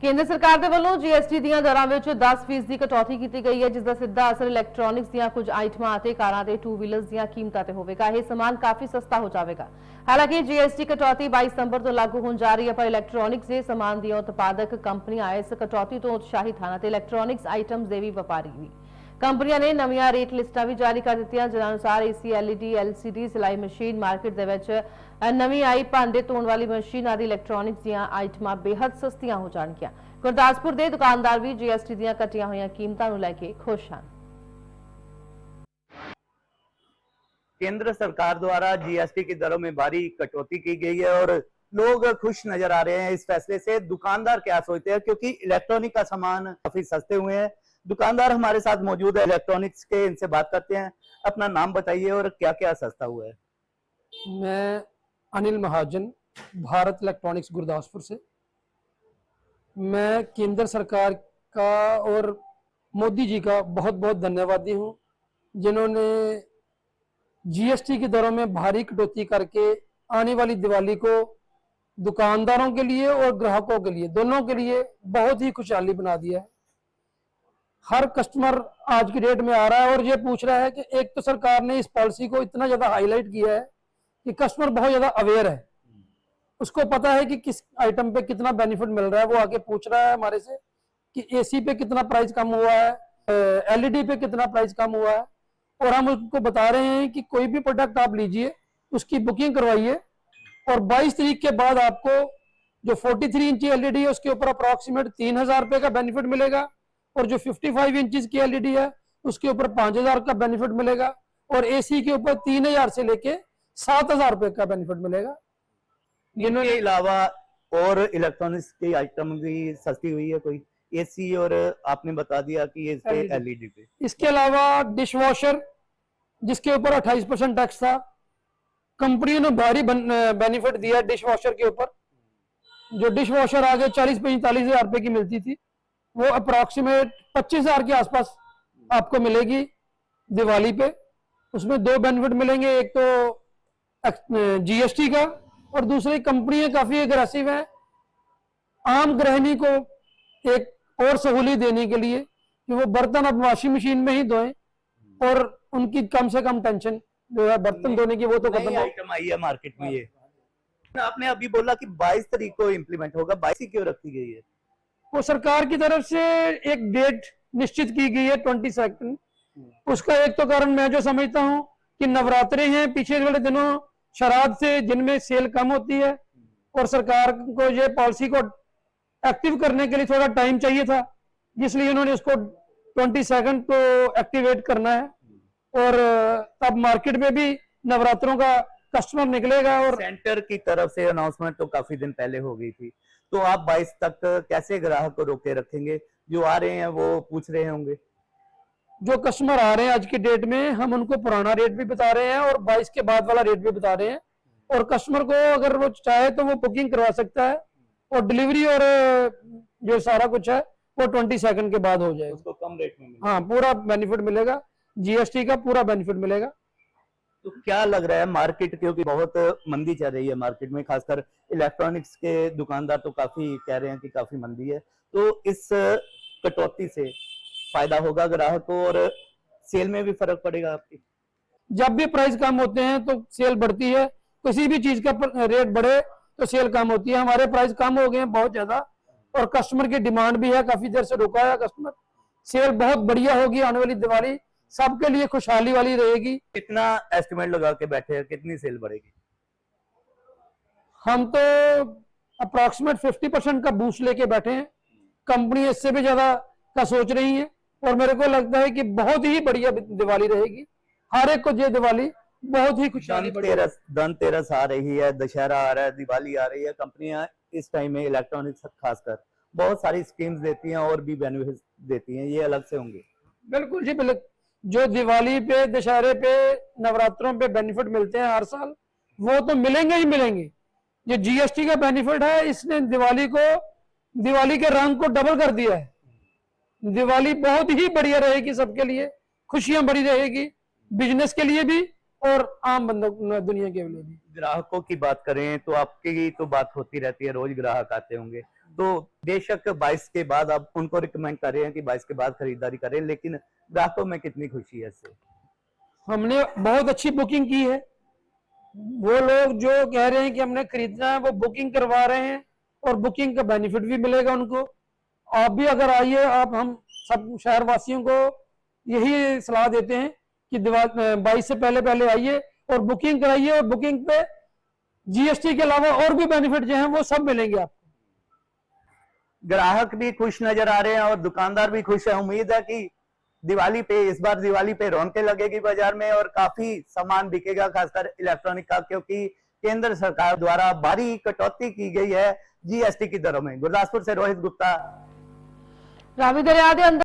केंद्र सरकार के वालों जीएसटी ਦੀਆਂ ਦਰਾਂ ਵਿੱਚ 10% ਦੀ ਕਟੌਤੀ ਕੀਤੀ ਗਈ ਹੈ, ਜਿਸ ਦਾ ਸਿੱਧਾ ਅਸਰ ਇਲੈਕਟ੍ਰੋਨਿਕਸ ਦੀਆਂ ਕੁਝ ਆਈਟਮਾਂ ਅਤੇ ਕਾਰਾਂ ਤੇ 2 ਵੀਲਰਸ ਦੀਆਂ ਕੀਮਤਾਂ ਤੇ ਹੋਵੇਗਾ। ਇਹ ਸਮਾਨ ਕਾਫੀ ਸਸਤਾ ਹੋ ਜਾਵੇਗਾ। ਹਾਲਾਂਕਿ जीएसटी ਕਟੌਤੀ 22 ਸਤੰਬਰ ਤੋਂ ਲਾਗੂ ਹੋਣ ਜਾ ਰਹੀ ਹੈ, ਪਰ ਇਲੈਕਟ੍ਰੋਨਿਕਸ ਦੇ ਸਮਾਨ ਦੀਆਂ ਉਤਪਾਦਕ ਕੰਪਨੀਆਂ ਇਸ ਕਟੌਤੀ ਤੋਂ ਉਤਸ਼ਾਹਿਤ ਹਨ ਤੇ ਇਲੈਕਟ੍ਰੋਨਿਕਸ ਆਈਟਮਸ ਦੇ ਵੀ ਵਪਾਰੀ ਵੀ। कंपनियां ने नवीं रेट लिस्टां भी जारी कर दित्तियां, जिस अनुसार एसी एलईडी एलसीडी सिलाई मशीन मार्केट दे विच नवीं आई भांडे धोण वाली मशीन आदि इलैक्ट्रॉनिक्स दीयां आइटमां बेहद सस्तियां हो जाणगीआं। गुरदासपुर दे दुकानदार भी जीएसटी दीयां घटियां होईयां कीमतां नूं लैके खुश हन। केंद्र सरकार द्वारा जीएसटी की दरों में भारी कटौती की गई है और लोग खुश नजर आ रहे हैं इस फैसले से। दुकानदार क्या सोचते हैं, क्योंकि इलेक्ट्रॉनिक का सामान काफी सस्ते हुए हैं। दुकानदार हमारे साथ मौजूद है इलेक्ट्रॉनिक्स के, इनसे बात करते हैं। अपना नाम बताइए और क्या क्या सस्ता हुआ है। मैं अनिल महाजन, भारत इलेक्ट्रॉनिक्स गुरदासपुर से। मैं केंद्र सरकार का और मोदी जी का बहुत बहुत धन्यवादी हूँ, जिन्होंने जीएसटी की दरों में भारी कटौती करके आने वाली दिवाली को दुकानदारों के लिए और ग्राहकों के लिए, दोनों के लिए बहुत ही खुशहाली बना दिया है। हर कस्टमर आज की डेट में आ रहा है और ये पूछ रहा है कि एक तो सरकार ने इस पॉलिसी को इतना ज़्यादा हाईलाइट किया है कि कस्टमर बहुत ज़्यादा अवेयर है, उसको पता है कि किस आइटम पे कितना बेनिफिट मिल रहा है। वो आके पूछ रहा है हमारे से कि एसी पे कितना प्राइस कम हुआ है, एलईडी पे कितना प्राइस कम हुआ है, और हम उसको बता रहे हैं कि कोई भी प्रोडक्ट आप लीजिए, उसकी बुकिंग करवाइए और 22 तारीख के बाद आपको जो 43 इंची एलईडी है उसके ऊपर अप्रॉक्सीमेट 3000 रुपये का बेनिफिट मिलेगा, और जो 55 इंचज की एलईडी है उसके ऊपर 5000 का बेनिफिट मिलेगा, और एसी के ऊपर 3000 से लेके 7000 रुपये का बेनिफिट मिलेगा। इनके अलावा और इलेक्ट्रॉनिक्स की आइटम भी सस्ती हुई है कोई? एसी और आपने बता दिया कि ये एलईडी पे। इसके अलावा डिश वॉशर, जिसके ऊपर 28% टैक्स था, कंपनी ने भारी बेनिफिट दिया डिश वॉशर के ऊपर। जो डिश वॉशर आगे 40-45 हजार रुपए की मिलती थी, वो अप्रॉक्सीमेट 25,000 के आसपास आपको मिलेगी दिवाली पे। उसमें दो बेनिफिट मिलेंगे, एक तो जीएसटी का, और दूसरी कंपनियां काफी एग्रेसिव हैं आम गृहिणी को एक और सहूलियत देने के लिए कि वो बर्तन अब वॉशिंग मशीन में ही धोएं और उनकी कम से कम टेंशन जो है बर्तन धोने की वो तो खत्म। आइटम आई है मार्केट में। ये आपने अभी बोला कि 22 तारीख को इम्प्लीमेंट होगा, 22 ही क्यों रखी गई है? वो सरकार की तरफ से एक डेट निश्चित की गई है 22। उसका एक तो कारण मैं जो समझता हूँ कि नवरात्रे हैं, पीछे वाले दिनों शराब से जिनमें सेल कम होती है, और सरकार को ये पॉलिसी को एक्टिव करने के लिए थोड़ा टाइम चाहिए था, इसलिए उन्होंने उसको 22 को एक्टिवेट करना है। और तब मार्केट में भी नवरात्रों का कस्टमर निकलेगा। और सेंटर की तरफ से अनाउंसमेंट तो काफी दिन पहले हो गई थी, तो आप 22 तक कैसे ग्राहक को रोके रखेंगे? जो आ रहे हैं वो पूछ रहे होंगे। जो कस्टमर आ रहे हैं आज की डेट में, हम उनको पुराना रेट भी बता रहे हैं और 22 के बाद वाला रेट भी बता रहे हैं, और कस्टमर को अगर वो चाहे तो वो बुकिंग करवा सकता है, और डिलीवरी और जो सारा कुछ है वो 22 के बाद हो जाएगा। उसको कम रेट में मिलेगा। हाँ, पूरा बेनिफिट मिलेगा, जीएसटी का पूरा बेनिफिट मिलेगा। तो क्या लग रहा है मार्केट, क्योंकि बहुत मंदी चल रही है मार्केट में, खासकर इलेक्ट्रॉनिक्स के दुकानदार तो काफी कह रहे हैं कि काफी मंदी है, तो इस कटौती से फायदा होगा ग्राहक को और सेल में भी फर्क पड़ेगा आपकी? जब भी प्राइस कम होते हैं तो सेल बढ़ती है, किसी भी चीज का रेट बढ़े तो सेल कम होती है। हमारे प्राइस कम हो गए हैं बहुत ज्यादा, और कस्टमर की डिमांड भी है, काफी देर से रुका है कस्टमर। सेल बहुत बढ़िया होगी, आने वाली दिवाली सबके लिए खुशहाली वाली रहेगी। कितना एस्टिमेट लगा के बैठे हैं, कितनी सेल बढ़ेगी? हम तो अप्रॉक्सीमेट 50% का बूस्ट लेके बैठे हैं, कंपनी इससे भी ज्यादा का सोच रही है, और मेरे को लगता है कि बहुत ही बढ़िया दिवाली रहेगी। हर एक को ये दिवाली बहुत ही खुशहाली। धनतेरस आ रही है, दशहरा आ रहा है, दिवाली आ रही है, कंपनियां इस टाइम में इलेक्ट्रॉनिक्स खासकर बहुत सारी स्कीम्स देती हैं और भी बेनिफिट देती हैं, ये अलग से होंगे? बिल्कुल जी, बिल्कुल। जो दिवाली पे, दशहरे पे, नवरात्रों पे बेनिफिट मिलते हैं हर साल, वो तो मिलेंगे ही मिलेंगे। जो जीएसटी का बेनिफिट है, इसने दिवाली के रंग को डबल कर दिया है। दिवाली बहुत ही बढ़िया रहेगी, सबके लिए खुशियां बड़ी रहेगी, बिजनेस के लिए भी और आम दुनिया के लिए भी। ग्राहकों की बात करें तो आपकी तो बात होती रहती है, रोज ग्राहक आते होंगे, तो बेशक 22 के बाद आप उनको रिकमेंड कर रहे हैं कि 22 के बाद खरीदारी करें, लेकिन ग्राहकों में कितनी खुशी है इससे? हमने बहुत अच्छी बुकिंग की है। वो लोग जो कह रहे हैं कि हमने खरीदना है वो बुकिंग करवा रहे हैं और बुकिंग का बेनिफिट भी मिलेगा उनको। आप भी अगर आइए, आप हम सब शहर वासियों को यही सलाह देते हैं कि 22 से पहले पहले आइए और बुकिंग कराइए, और बुकिंग पे जीएसटी के अलावा और भी बेनिफिट जो हैं वो सब मिलेंगे आपको। ग्राहक भी खुश नजर आ रहे हैं और दुकानदार भी खुश है। उम्मीद है कि दिवाली पे, इस बार दिवाली पे रौनकें लगेगी बाजार में और काफी सामान बिकेगा, खासकर इलेक्ट्रॉनिक का, क्योंकि केंद्र सरकार द्वारा भारी कटौती की गई है जीएसटी की दरों में। गुरदासपुर से रोहित गुप्ता। रावी दरिया के अंदर